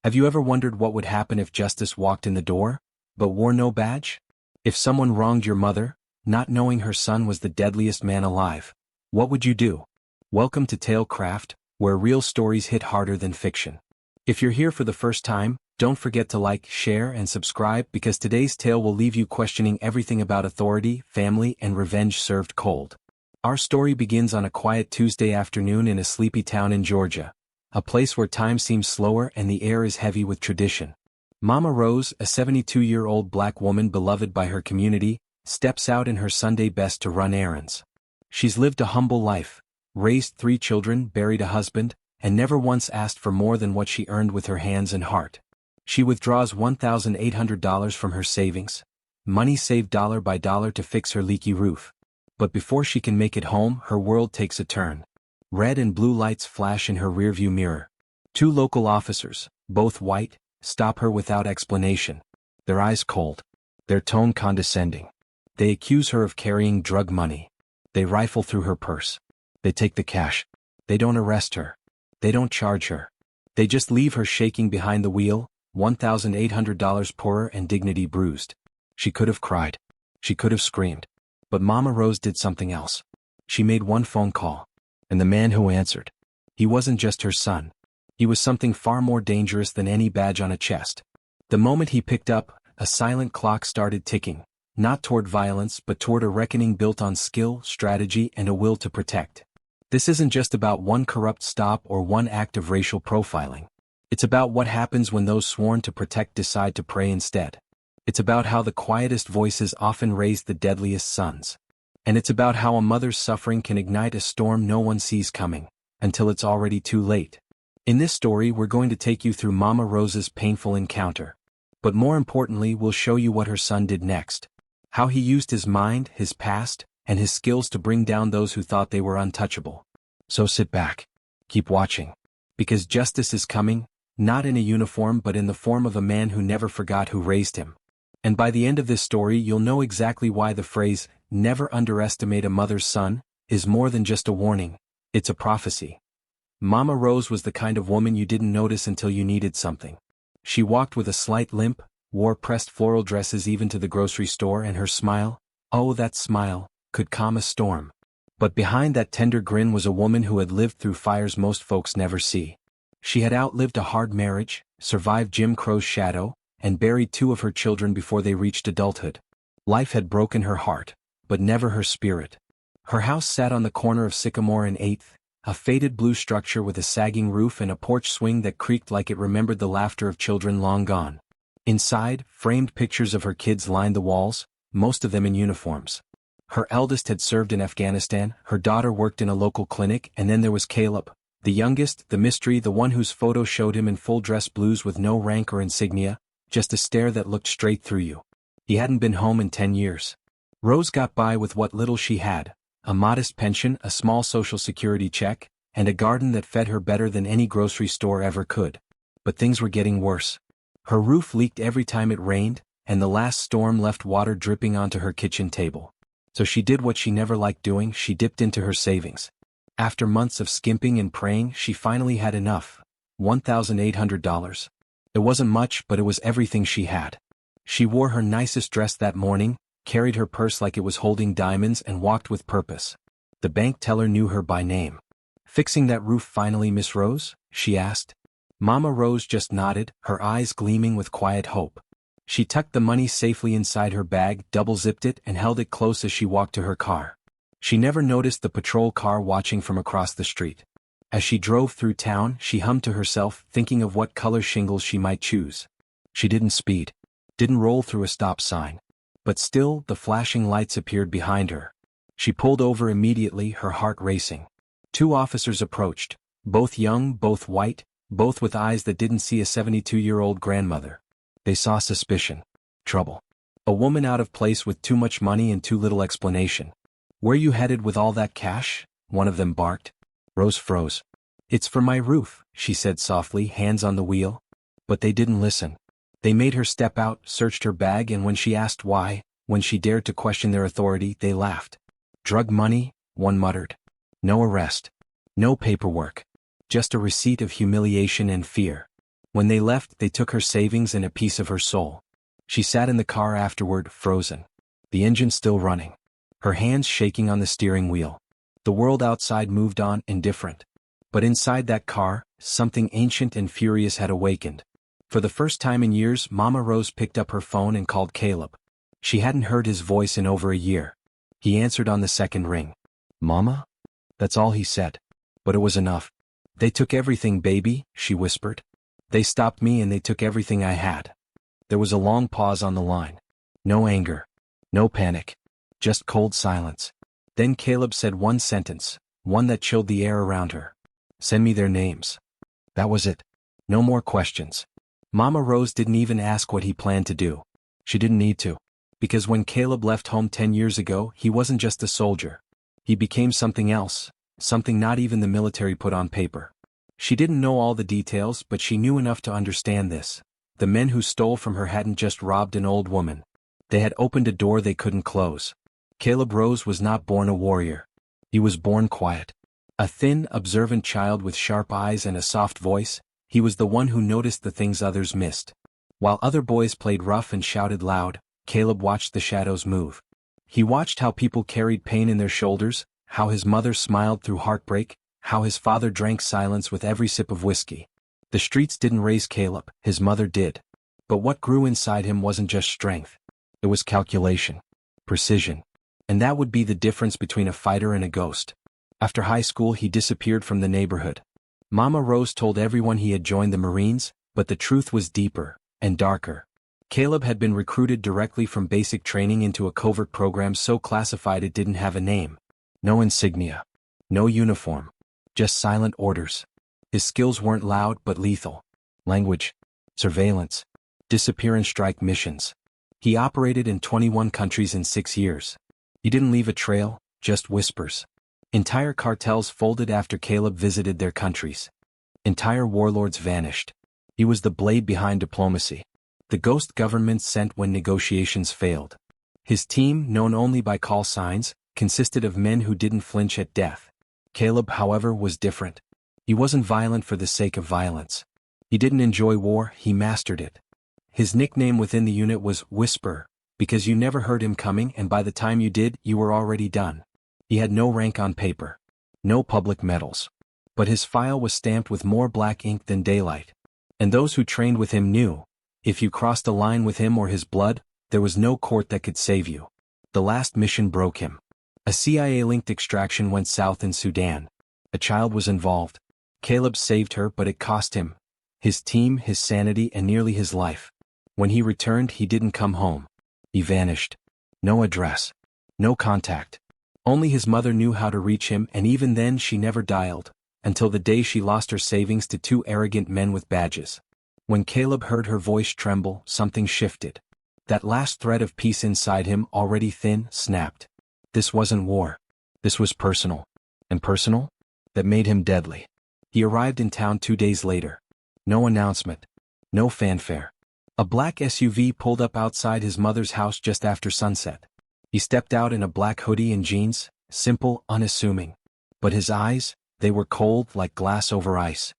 Have you ever wondered what would happen if justice walked in the door, but wore no badge? If someone wronged your mother, not knowing her son was the deadliest man alive, what would you do? Welcome to Talecraft, where real stories hit harder than fiction. If you're here for the first time, don't forget to like, share, and subscribe because today's tale will leave you questioning everything about authority, family, and revenge served cold. Our story begins on a quiet Tuesday afternoon in a sleepy town in Georgia, a place where time seems slower and the air is heavy with tradition. Mama Rose, a 72-year-old black woman beloved by her community, steps out in her Sunday best to run errands. She's lived a humble life, raised 3 children, buried a husband, and never once asked for more than what she earned with her hands and heart. She withdraws $1,800 from her savings, money saved dollar by dollar to fix her leaky roof. But before she can make it home, her world takes a turn. Red and blue lights flash in her rearview mirror. 2 local officers, both white, stop her without explanation. Their eyes cold, their tone condescending. They accuse her of carrying drug money. They rifle through her purse. They take the cash. They don't arrest her. They don't charge her. They just leave her shaking behind the wheel, $1,800 poorer and dignity bruised. She could have cried. She could have screamed. But Mama Rose did something else. She made one phone call. And the man who answered, he wasn't just her son. He was something far more dangerous than any badge on a chest. The moment he picked up, a silent clock started ticking, not toward violence but toward a reckoning built on skill, strategy, and a will to protect. This isn't just about one corrupt stop or one act of racial profiling. It's about what happens when those sworn to protect decide to prey instead. It's about how the quietest voices often raise the deadliest sons. And it's about how a mother's suffering can ignite a storm no one sees coming, until it's already too late. In this story, we're going to take you through Mama Rose's painful encounter. But more importantly, we'll show you what her son did next. How he used his mind, his past, and his skills to bring down those who thought they were untouchable. So sit back. Keep watching. Because justice is coming, not in a uniform but in the form of a man who never forgot who raised him. And by the end of this story, you'll know exactly why the phrase, "never underestimate a mother's son," is more than just a warning. It's a prophecy. Mama Rose was the kind of woman you didn't notice until you needed something. She walked with a slight limp, wore pressed floral dresses even to the grocery store, and her smile, oh that smile, could calm a storm. But behind that tender grin was a woman who had lived through fires most folks never see. She had outlived a hard marriage, survived Jim Crow's shadow, and buried 2 of her children before they reached adulthood. Life had broken her heart, but never her spirit. Her house sat on the corner of Sycamore and 8th, a faded blue structure with a sagging roof and a porch swing that creaked like it remembered the laughter of children long gone. Inside, framed pictures of her kids lined the walls, most of them in uniforms. Her eldest had served in Afghanistan, her daughter worked in a local clinic, and then there was Caleb, the youngest, the mystery, the one whose photo showed him in full dress blues with no rank or insignia, just a stare that looked straight through you. He hadn't been home in 10 years. Rose got by with what little she had, a modest pension, a small social security check, and a garden that fed her better than any grocery store ever could. But things were getting worse. Her roof leaked every time it rained, and the last storm left water dripping onto her kitchen table. So she did what she never liked doing, she dipped into her savings. After months of skimping and praying, she finally had enough. $1,800. It wasn't much, but it was everything she had. She wore her nicest dress that morning, carried her purse like it was holding diamonds, and walked with purpose. The bank teller knew her by name. "Fixing that roof finally, Miss Rose?" she asked. Mama Rose just nodded, her eyes gleaming with quiet hope. She tucked the money safely inside her bag, double-zipped it, and held it close as she walked to her car. She never noticed the patrol car watching from across the street. As she drove through town, she hummed to herself, thinking of what color shingles she might choose. She didn't speed, didn't roll through a stop sign. But still, the flashing lights appeared behind her. She pulled over immediately, her heart racing. 2 officers approached, both young, both white, both with eyes that didn't see a 72-year-old grandmother. They saw suspicion, trouble. A woman out of place with too much money and too little explanation. "Where you headed with all that cash?" one of them barked. Rose froze. "It's for my roof," she said softly, hands on the wheel. But they didn't listen. They made her step out, searched her bag, and when she asked why, when she dared to question their authority, they laughed. "Drug money," one muttered. "No arrest. No paperwork. Just a receipt of humiliation and fear." When they left, they took her savings and a piece of her soul. She sat in the car afterward, frozen. The engine still running. Her hands shaking on the steering wheel. The world outside moved on, indifferent. But inside that car, something ancient and furious had awakened. For the first time in years, Mama Rose picked up her phone and called Caleb. She hadn't heard his voice in over a year. He answered on the second ring. "Mama?" That's all he said. But it was enough. "They took everything, baby," she whispered. "They stopped me and they took everything I had." There was a long pause on the line. No anger. No panic. Just cold silence. Then Caleb said one sentence, one that chilled the air around her. "Send me their names." That was it. No more questions. Mama Rose didn't even ask what he planned to do. She didn't need to. Because when Caleb left home 10 years ago, he wasn't just a soldier. He became something else, something not even the military put on paper. She didn't know all the details, but she knew enough to understand this. The men who stole from her hadn't just robbed an old woman. They had opened a door they couldn't close. Caleb Rose was not born a warrior. He was born quiet. A thin, observant child with sharp eyes and a soft voice, he was the one who noticed the things others missed. While other boys played rough and shouted loud, Caleb watched the shadows move. He watched how people carried pain in their shoulders, how his mother smiled through heartbreak, how his father drank silence with every sip of whiskey. The streets didn't raise Caleb, his mother did. But what grew inside him wasn't just strength. It was calculation. Precision. And that would be the difference between a fighter and a ghost. After high school he disappeared from the neighborhood. Mama Rose told everyone he had joined the Marines, but the truth was deeper and darker. Caleb had been recruited directly from basic training into a covert program so classified it didn't have a name. No insignia. No uniform. Just silent orders. His skills weren't loud but lethal. Language. Surveillance. Disappear and strike missions. He operated in 21 countries in 6 years. He didn't leave a trail, just whispers. Entire cartels folded after Caleb visited their countries. Entire warlords vanished. He was the blade behind diplomacy. The ghost governments sent when negotiations failed. His team, known only by call signs, consisted of men who didn't flinch at death. Caleb, however, was different. He wasn't violent for the sake of violence. He didn't enjoy war, he mastered it. His nickname within the unit was Whisper, because you never heard him coming and by the time you did, you were already done. He had no rank on paper. No public medals. But his file was stamped with more black ink than daylight. And those who trained with him knew, if you crossed a line with him or his blood, there was no court that could save you. The last mission broke him. A CIA-linked extraction went south in Sudan. A child was involved. Caleb saved her, but it cost him. His team, his sanity, and nearly his life. When he returned, he didn't come home. He vanished. No address. No contact. Only his mother knew how to reach him, and even then she never dialed, until the day she lost her savings to 2 arrogant men with badges. When Caleb heard her voice tremble, something shifted. That last thread of peace inside him, already thin, snapped. This wasn't war. This was personal. And personal? That made him deadly. He arrived in town 2 days later. No announcement. No fanfare. A black SUV pulled up outside his mother's house just after sunset. He stepped out in a black hoodie and jeans, simple, unassuming. But his eyes, they were cold like glass over ice.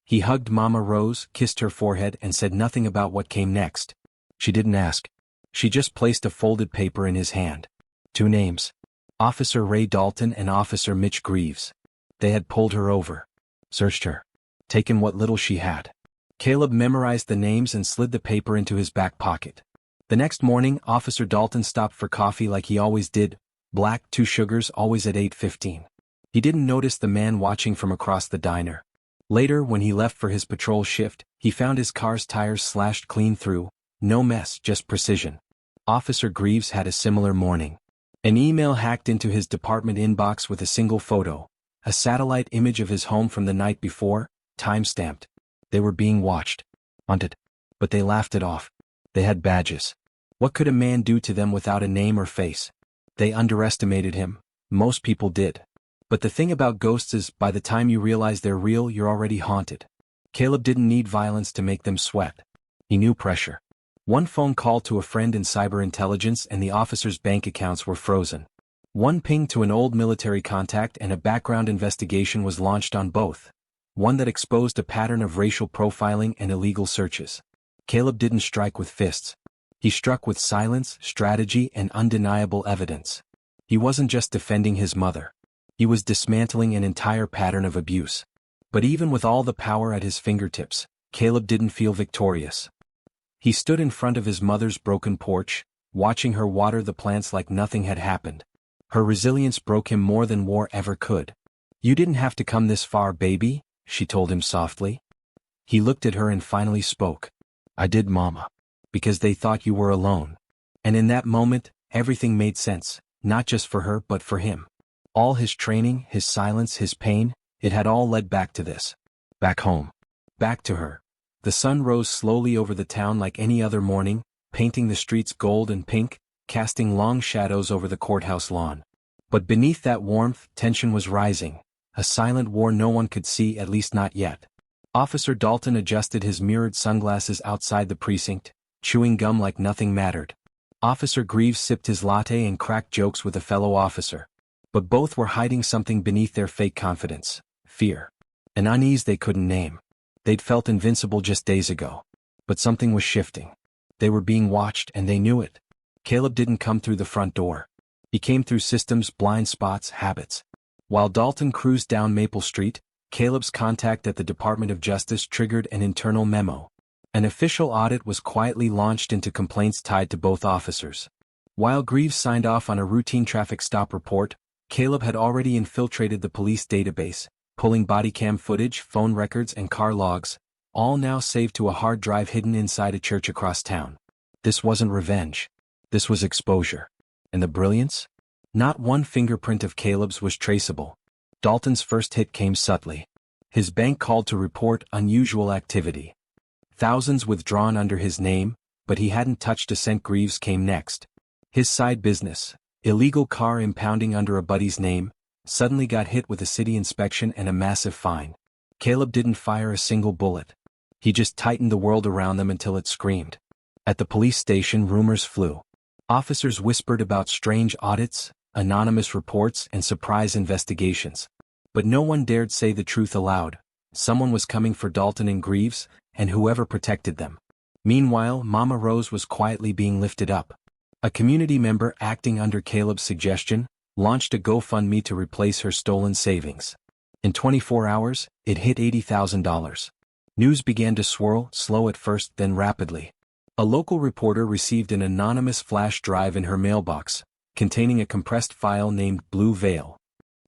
He hugged Mama Rose, kissed her forehead, and said nothing about what came next. She didn't ask. She just placed a folded paper in his hand. 2 names. Officer Ray Dalton and Officer Mitch Greaves. They had pulled her over. Searched her. Taken what little she had. Caleb memorized the names and slid the paper into his back pocket. The next morning, Officer Dalton stopped for coffee like he always did, black, 2 sugars, always at 8:15. He didn't notice the man watching from across the diner. Later, when he left for his patrol shift, he found his car's tires slashed clean through, no mess, just precision. Officer Greaves had a similar morning. An email hacked into his department inbox with a single photo, a satellite image of his home from the night before, time-stamped. They were being watched. Hunted. But they laughed it off. They had badges. What could a man do to them without a name or face? They underestimated him. Most people did. But the thing about ghosts is, by the time you realize they're real, you're already haunted. Caleb didn't need violence to make them sweat. He knew pressure. One phone call to a friend in cyber intelligence and the officer's bank accounts were frozen. One ping to an old military contact and a background investigation was launched on both. one that exposed a pattern of racial profiling and illegal searches. Caleb didn't strike with fists. He struck with silence, strategy, and undeniable evidence. He wasn't just defending his mother. He was dismantling an entire pattern of abuse. But even with all the power at his fingertips, Caleb didn't feel victorious. He stood in front of his mother's broken porch, watching her water the plants like nothing had happened. Her resilience broke him more than war ever could. "You didn't have to come this far, baby," she told him softly. He looked at her and finally spoke. "I did, Mama. Because they thought you were alone." And in that moment, everything made sense, not just for her but for him. All his training, his silence, his pain, it had all led back to this. Back home. Back to her. The sun rose slowly over the town like any other morning, painting the streets gold and pink, casting long shadows over the courthouse lawn. But beneath that warmth, tension was rising, a silent war no one could see, at least not yet. Officer Dalton adjusted his mirrored sunglasses outside the precinct, chewing gum like nothing mattered. Officer Greaves sipped his latte and cracked jokes with a fellow officer. But both were hiding something beneath their fake confidence: fear. An unease they couldn't name. They'd felt invincible just days ago. But something was shifting. They were being watched and they knew it. Caleb didn't come through the front door. He came through systems, blind spots, habits. While Dalton cruised down Maple Street, Caleb's contact at the Department of Justice triggered an internal memo. An official audit was quietly launched into complaints tied to both officers. While Greaves signed off on a routine traffic stop report, Caleb had already infiltrated the police database, pulling body cam footage, phone records, and car logs, all now saved to a hard drive hidden inside a church across town. This wasn't revenge. This was exposure. And the brilliance? Not one fingerprint of Caleb's was traceable. Dalton's first hit came subtly. His bank called to report unusual activity. Thousands withdrawn under his name, but he hadn't touched a cent. Greaves came next. His side business, illegal car impounding under a buddy's name, suddenly got hit with a city inspection and a massive fine. Caleb didn't fire a single bullet. He just tightened the world around them until it screamed. At the police station, rumors flew. Officers whispered about strange audits, anonymous reports, and surprise investigations. But no one dared say the truth aloud. Someone was coming for Dalton and Greaves, and whoever protected them. Meanwhile, Mama Rose was quietly being lifted up. A community member, acting under Caleb's suggestion, launched a GoFundMe to replace her stolen savings. In 24 hours, it hit $80,000. News began to swirl, slow at first, then rapidly. A local reporter received an anonymous flash drive in her mailbox, containing a compressed file named Blue Veil.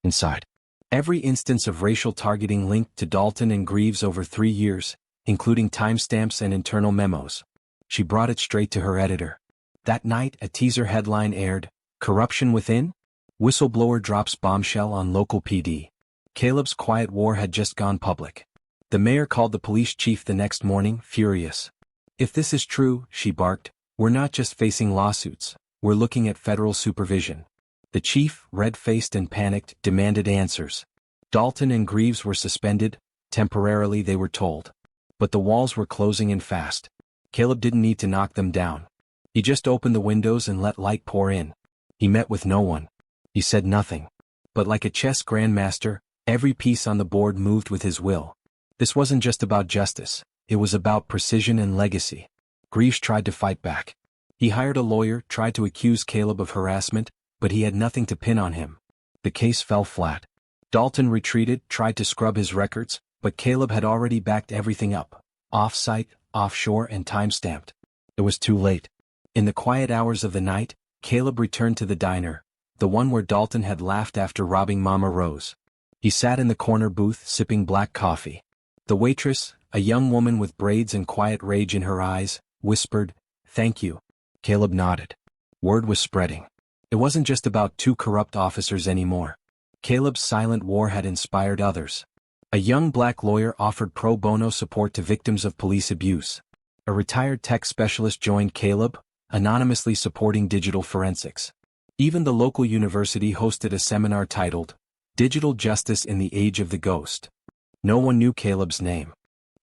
Inside, every instance of racial targeting linked to Dalton and Greaves over 3 years, including timestamps and internal memos. She brought it straight to her editor. That night, a teaser headline aired: "Corruption Within? Whistleblower drops bombshell on local PD." Caleb's quiet war had just gone public. The mayor called the police chief the next morning, furious. "If this is true," she barked, "we're not just facing lawsuits, we're looking at federal supervision." The chief, red-faced and panicked, demanded answers. Dalton and Greaves were suspended, temporarily they were told. But the walls were closing in fast. Caleb didn't need to knock them down. He just opened the windows and let light pour in. He met with no one. He said nothing. But like a chess grandmaster, every piece on the board moved with his will. This wasn't just about justice, it was about precision and legacy. Greaves tried to fight back. He hired a lawyer, tried to accuse Caleb of harassment, but he had nothing to pin on him. The case fell flat. Dalton retreated, tried to scrub his records, but Caleb had already backed everything up. Off-site, offshore, and time-stamped. It was too late. In the quiet hours of the night, Caleb returned to the diner, the one where Dalton had laughed after robbing Mama Rose. He sat in the corner booth, sipping black coffee. The waitress, a young woman with braids and quiet rage in her eyes, whispered, "Thank you." Caleb nodded. Word was spreading. It wasn't just about 2 corrupt officers anymore. Caleb's silent war had inspired others. A young black lawyer offered pro bono support to victims of police abuse. A retired tech specialist joined Caleb, anonymously supporting digital forensics. Even the local university hosted a seminar titled, "Digital Justice in the Age of the Ghost." No one knew Caleb's name.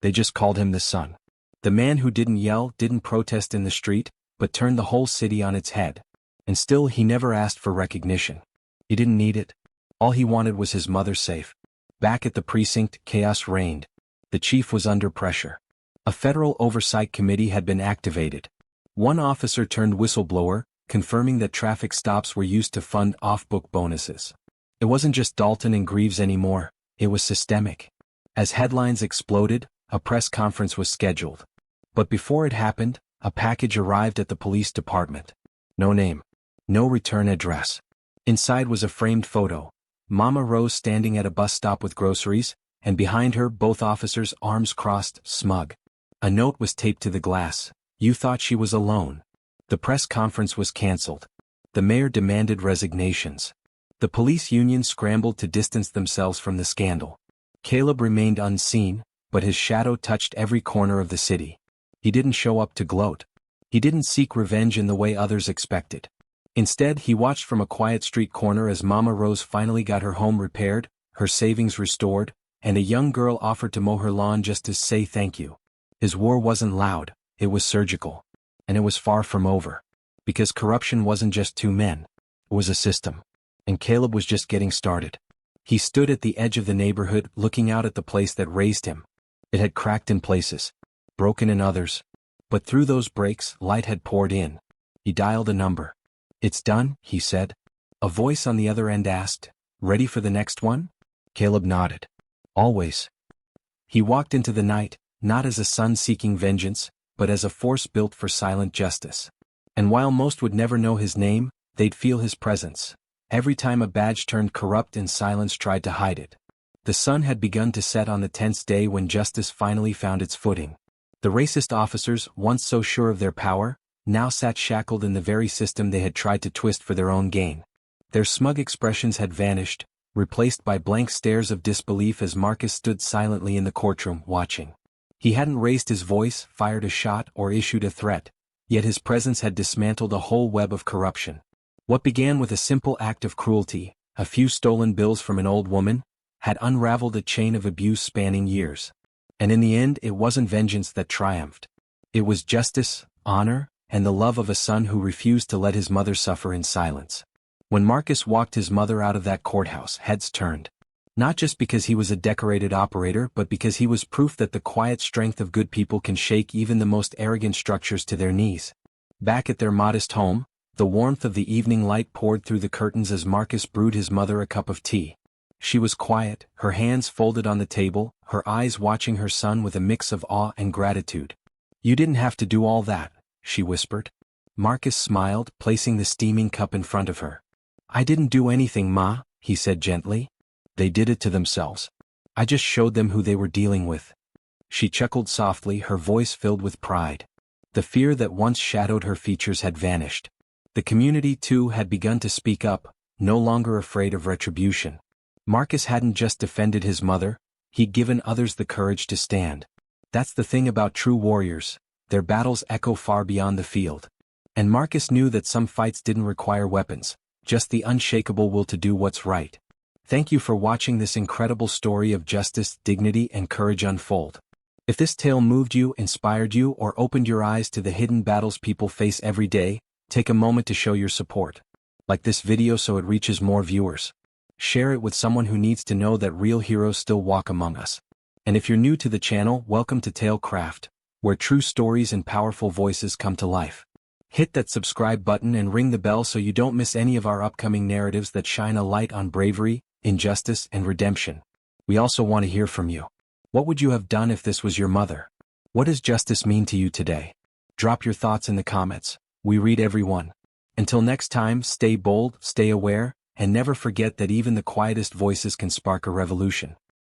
They just called him the Sun. The man who didn't yell, didn't protest in the street, but turned the whole city on its head. And still he never asked for recognition. He didn't need it. All he wanted was his mother safe. Back at the precinct, chaos reigned. The chief was under pressure. A federal oversight committee had been activated. One officer turned whistleblower, confirming that traffic stops were used to fund off-book bonuses. It wasn't just Dalton and Greaves anymore, it was systemic. As headlines exploded, a press conference was scheduled. But before it happened, a package arrived at the police department. No name. No return address. Inside was a framed photo. Mama Rose standing at a bus stop with groceries, and behind her both officers, arms crossed, smug. A note was taped to the glass. You thought she was alone. The press conference was cancelled. The mayor demanded resignations. The police union scrambled to distance themselves from the scandal. Caleb remained unseen, but his shadow touched every corner of the city. He didn't show up to gloat. He didn't seek revenge in the way others expected. Instead, he watched from a quiet street corner as Mama Rose finally got her home repaired, her savings restored, and a young girl offered to mow her lawn just to say thank you. His war wasn't loud, it was surgical. And it was far from over. Because corruption wasn't just two men. It was a system. And Caleb was just getting started. He stood at the edge of the neighborhood, looking out at the place that raised him. It had cracked in places, broken in others. But through those breaks, light had poured in. He dialed a number. It's done, he said. A voice on the other end asked, ready for the next one? Caleb nodded. Always. He walked into the night, not as a son seeking vengeance, but as a force built for silent justice. And while most would never know his name, they'd feel his presence. Every time a badge turned corrupt and silence tried to hide it. The sun had begun to set on the tense day when justice finally found its footing. The racist officers, once so sure of their power, now sat shackled in the very system they had tried to twist for their own gain. Their smug expressions had vanished, replaced by blank stares of disbelief as Marcus stood silently in the courtroom, watching. He hadn't raised his voice, fired a shot, or issued a threat, yet his presence had dismantled a whole web of corruption. What began with a simple act of cruelty, a few stolen bills from an old woman, had unraveled a chain of abuse spanning years. And in the end, it wasn't vengeance that triumphed. It was justice, honor, and the love of a son who refused to let his mother suffer in silence. When Marcus walked his mother out of that courthouse, heads turned. Not just because he was a decorated operator, but because he was proof that the quiet strength of good people can shake even the most arrogant structures to their knees. Back at their modest home, the warmth of the evening light poured through the curtains as Marcus brewed his mother a cup of tea. She was quiet, her hands folded on the table, her eyes watching her son with a mix of awe and gratitude. You didn't have to do all that, she whispered. Marcus smiled, placing the steaming cup in front of her. I didn't do anything, Ma, he said gently. They did it to themselves. I just showed them who they were dealing with. She chuckled softly, her voice filled with pride. The fear that once shadowed her features had vanished. The community, too, had begun to speak up, no longer afraid of retribution. Marcus hadn't just defended his mother, he'd given others the courage to stand. That's the thing about true warriors, their battles echo far beyond the field. And Marcus knew that some fights didn't require weapons, just the unshakable will to do what's right. Thank you for watching this incredible story of justice, dignity, and courage unfold. If this tale moved you, inspired you, or opened your eyes to the hidden battles people face every day, take a moment to show your support. Like this video so it reaches more viewers. Share it with someone who needs to know that real heroes still walk among us. And if you're new to the channel, welcome to Talecraft, where true stories and powerful voices come to life. Hit that subscribe button and ring the bell so you don't miss any of our upcoming narratives that shine a light on bravery, injustice, and redemption. We also want to hear from you. What would you have done if this was your mother? What does justice mean to you today? Drop your thoughts in the comments. We read every one. Until next time, stay bold, stay aware, and never forget that even the quietest voices can spark a revolution.